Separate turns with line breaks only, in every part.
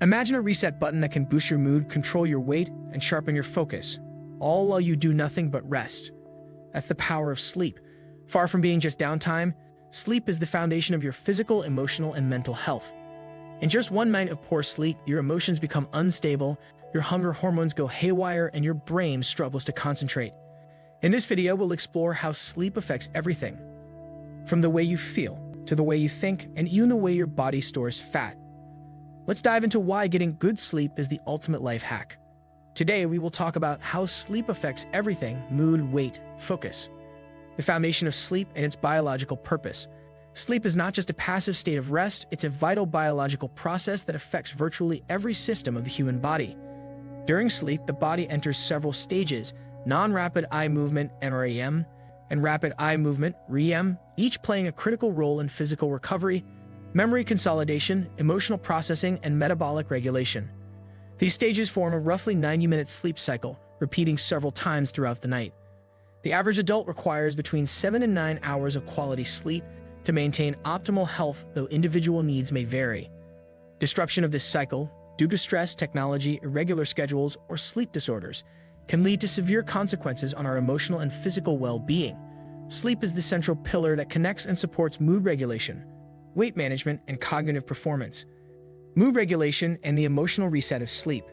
Imagine a reset button that can boost your mood, control your weight, and sharpen your focus, all while you do nothing but rest. That's the power of sleep. Far from being just downtime, sleep is the foundation of your physical, emotional, and mental health. In just one night of poor sleep, your emotions become unstable, your hunger hormones go haywire, and your brain struggles to concentrate. In this video, we'll explore how sleep affects everything, from the way you feel, to the way you think, and even the way your body stores fat. Let's dive into why getting good sleep is the ultimate life hack. Today, we will talk about how sleep affects everything: mood, weight, focus. The foundation of sleep and its biological purpose. Sleep is not just a passive state of rest, it's a vital biological process that affects virtually every system of the human body. During sleep, the body enters several stages: non-rapid eye movement, NREM, and rapid eye movement, REM, each playing a critical role in physical recovery, memory consolidation, emotional processing, and metabolic regulation. These stages form a roughly 90-minute sleep cycle, repeating several times throughout the night. The average adult requires between 7 and 9 hours of quality sleep to maintain optimal health, though individual needs may vary. Disruption of this cycle, due to stress, technology, irregular schedules, or sleep disorders, can lead to severe consequences on our emotional and physical well-being. Sleep is the central pillar that connects and supports mood regulation, weight management, and cognitive performance. Mood regulation and the emotional reset of sleep.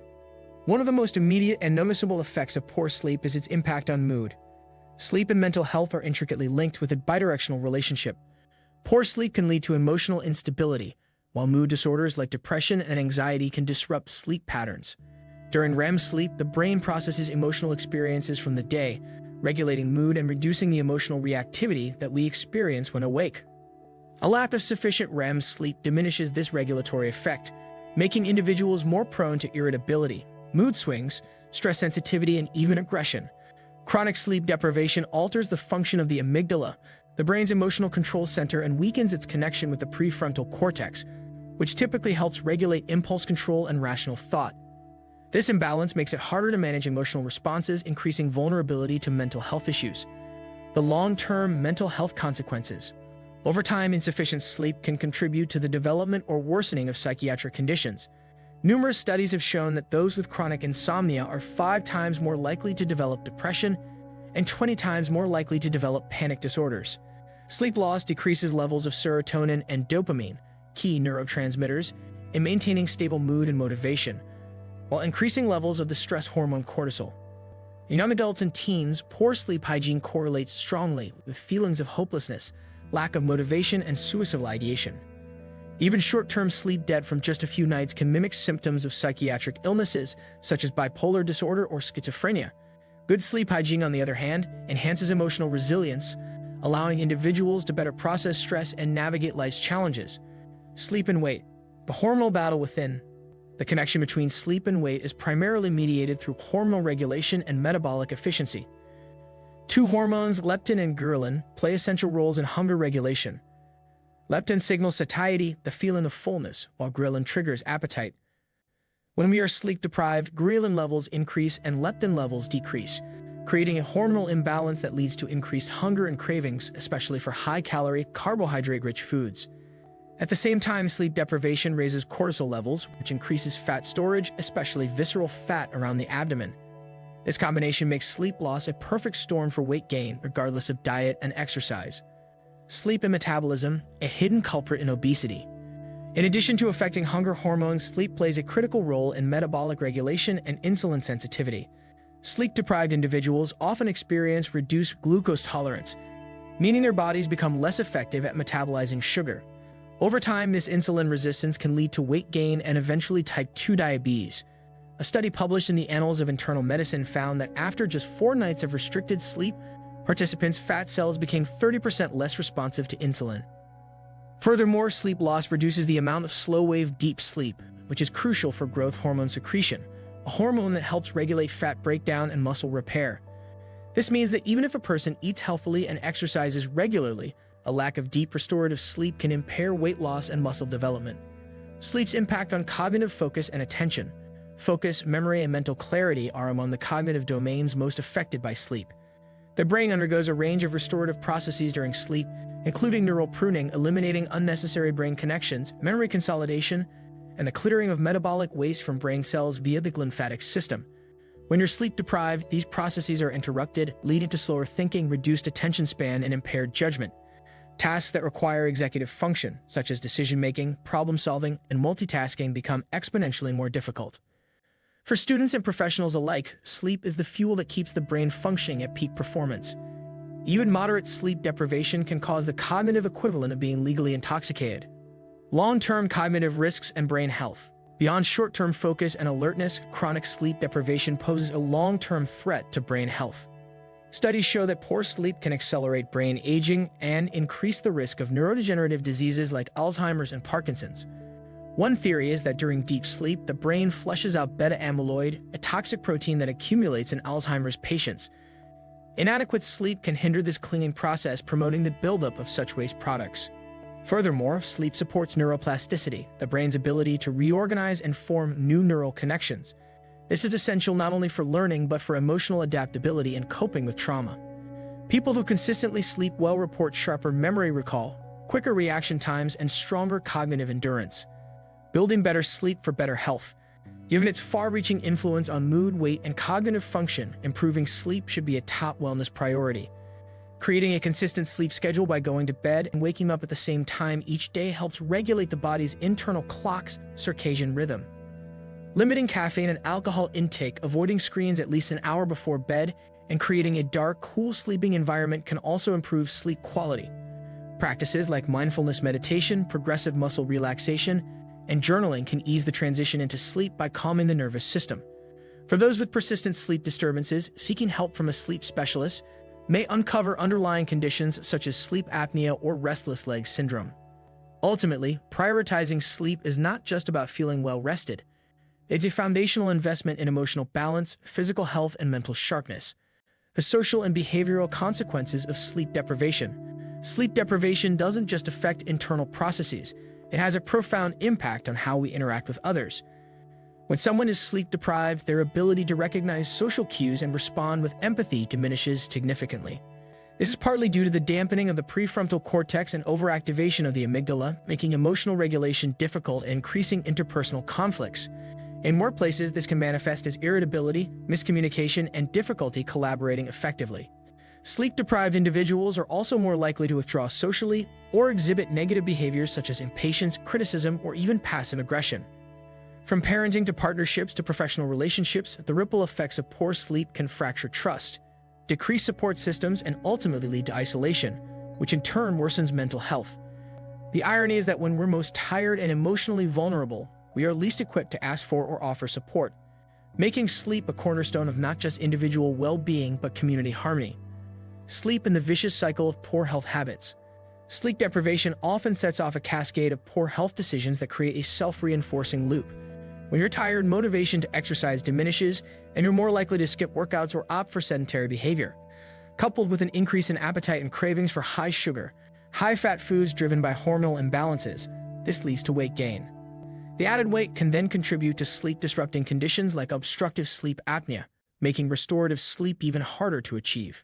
One of the most immediate and noticeable effects of poor sleep is its impact on mood. Sleep and mental health are intricately linked with a bidirectional relationship. Poor sleep can lead to emotional instability, while mood disorders like depression and anxiety can disrupt sleep patterns. During REM sleep, the brain processes emotional experiences from the day, regulating mood and reducing the emotional reactivity that we experience when awake. A lack of sufficient REM sleep diminishes this regulatory effect, making individuals more prone to irritability, mood swings, stress sensitivity, and even aggression. Chronic sleep deprivation alters the function of the amygdala, the brain's emotional control center, and weakens its connection with the prefrontal cortex, which typically helps regulate impulse control and rational thought. This imbalance makes it harder to manage emotional responses, increasing vulnerability to mental health issues. The long-term mental health consequences. Over time, insufficient sleep can contribute to the development or worsening of psychiatric conditions. Numerous studies have shown that those with chronic insomnia are 5 times more likely to develop depression and 20 times more likely to develop panic disorders. Sleep loss decreases levels of serotonin and dopamine, key neurotransmitters, in maintaining stable mood and motivation, while increasing levels of the stress hormone cortisol. In young adults and teens, poor sleep hygiene correlates strongly with feelings of hopelessness, lack of motivation, and suicidal ideation. Even short-term sleep debt from just a few nights can mimic symptoms of psychiatric illnesses, such as bipolar disorder or schizophrenia. Good sleep hygiene, on the other hand, enhances emotional resilience, allowing individuals to better process stress and navigate life's challenges. Sleep and weight. The hormonal battle within. The connection between sleep and weight is primarily mediated through hormonal regulation and metabolic efficiency. Two hormones, leptin and ghrelin, play essential roles in hunger regulation. Leptin signals satiety, the feeling of fullness, while ghrelin triggers appetite. When we are sleep-deprived, ghrelin levels increase and leptin levels decrease, creating a hormonal imbalance that leads to increased hunger and cravings, especially for high-calorie, carbohydrate-rich foods. At the same time, sleep deprivation raises cortisol levels, which increases fat storage, especially visceral fat around the abdomen. This combination makes sleep loss a perfect storm for weight gain, regardless of diet and exercise. Sleep and metabolism, a hidden culprit in obesity. In addition to affecting hunger hormones, sleep plays a critical role in metabolic regulation and insulin sensitivity. Sleep-deprived individuals often experience reduced glucose tolerance, meaning their bodies become less effective at metabolizing sugar. Over time, this insulin resistance can lead to weight gain and eventually type 2 diabetes. A study published in the Annals of Internal Medicine found that after just 4 nights of restricted sleep, participants' fat cells became 30% less responsive to insulin. Furthermore, sleep loss reduces the amount of slow-wave deep sleep, which is crucial for growth hormone secretion, a hormone that helps regulate fat breakdown and muscle repair. This means that even if a person eats healthily and exercises regularly, a lack of deep restorative sleep can impair weight loss and muscle development. Sleep's impact on cognitive focus and attention. Focus, memory, and mental clarity are among the cognitive domains most affected by sleep. The brain undergoes a range of restorative processes during sleep, including neural pruning, eliminating unnecessary brain connections, memory consolidation, and the clearing of metabolic waste from brain cells via the lymphatic system. When you're sleep deprived, these processes are interrupted, leading to slower thinking, reduced attention span, and impaired judgment. Tasks that require executive function, such as decision-making, problem-solving, and multitasking, become exponentially more difficult. For students and professionals alike, sleep is the fuel that keeps the brain functioning at peak performance. Even moderate sleep deprivation can cause the cognitive equivalent of being legally intoxicated. Long-term cognitive risks and brain health. Beyond short-term focus and alertness, chronic sleep deprivation poses a long-term threat to brain health. Studies show that poor sleep can accelerate brain aging and increase the risk of neurodegenerative diseases like Alzheimer's and Parkinson's. One theory is that during deep sleep, the brain flushes out beta-amyloid, a toxic protein that accumulates in Alzheimer's patients. Inadequate sleep can hinder this cleaning process, promoting the buildup of such waste products. Furthermore, sleep supports neuroplasticity, the brain's ability to reorganize and form new neural connections. This is essential not only for learning but for emotional adaptability and coping with trauma. People who consistently sleep well report sharper memory recall, quicker reaction times, and stronger cognitive endurance. Building better sleep for better health. Given its far-reaching influence on mood, weight, and cognitive function, improving sleep should be a top wellness priority. Creating a consistent sleep schedule by going to bed and waking up at the same time each day helps regulate the body's internal clock's circadian rhythm. Limiting caffeine and alcohol intake, avoiding screens at least an hour before bed, and creating a dark, cool sleeping environment can also improve sleep quality. Practices like mindfulness meditation, progressive muscle relaxation, and journaling can ease the transition into sleep by calming the nervous system. For those with persistent sleep disturbances, seeking help from a sleep specialist may uncover underlying conditions such as sleep apnea or restless leg syndrome. Ultimately, prioritizing sleep is not just about feeling well rested. It's a foundational investment in emotional balance, physical health, and mental sharpness. The social and behavioral consequences of sleep deprivation. Sleep deprivation doesn't just affect internal processes, it has a profound impact on how we interact with others. When someone is sleep deprived, their ability to recognize social cues and respond with empathy diminishes significantly. This is partly due to the dampening of the prefrontal cortex and overactivation of the amygdala, making emotional regulation difficult and increasing interpersonal conflicts. In workplaces, this can manifest as irritability, miscommunication, and difficulty collaborating effectively. Sleep-deprived individuals are also more likely to withdraw socially or exhibit negative behaviors such as impatience, criticism, or even passive aggression. From parenting to partnerships to professional relationships, the ripple effects of poor sleep can fracture trust, decrease support systems, and ultimately lead to isolation, which in turn worsens mental health. The irony is that when we're most tired and emotionally vulnerable, we are least equipped to ask for or offer support, making sleep a cornerstone of not just individual well-being but community harmony. Sleep and the vicious cycle of poor health habits. Sleep deprivation often sets off a cascade of poor health decisions that create a self-reinforcing loop. When you're tired, motivation to exercise diminishes, and you're more likely to skip workouts or opt for sedentary behavior. Coupled with an increase in appetite and cravings for high sugar, high-fat foods driven by hormonal imbalances, this leads to weight gain. The added weight can then contribute to sleep-disrupting conditions like obstructive sleep apnea, making restorative sleep even harder to achieve.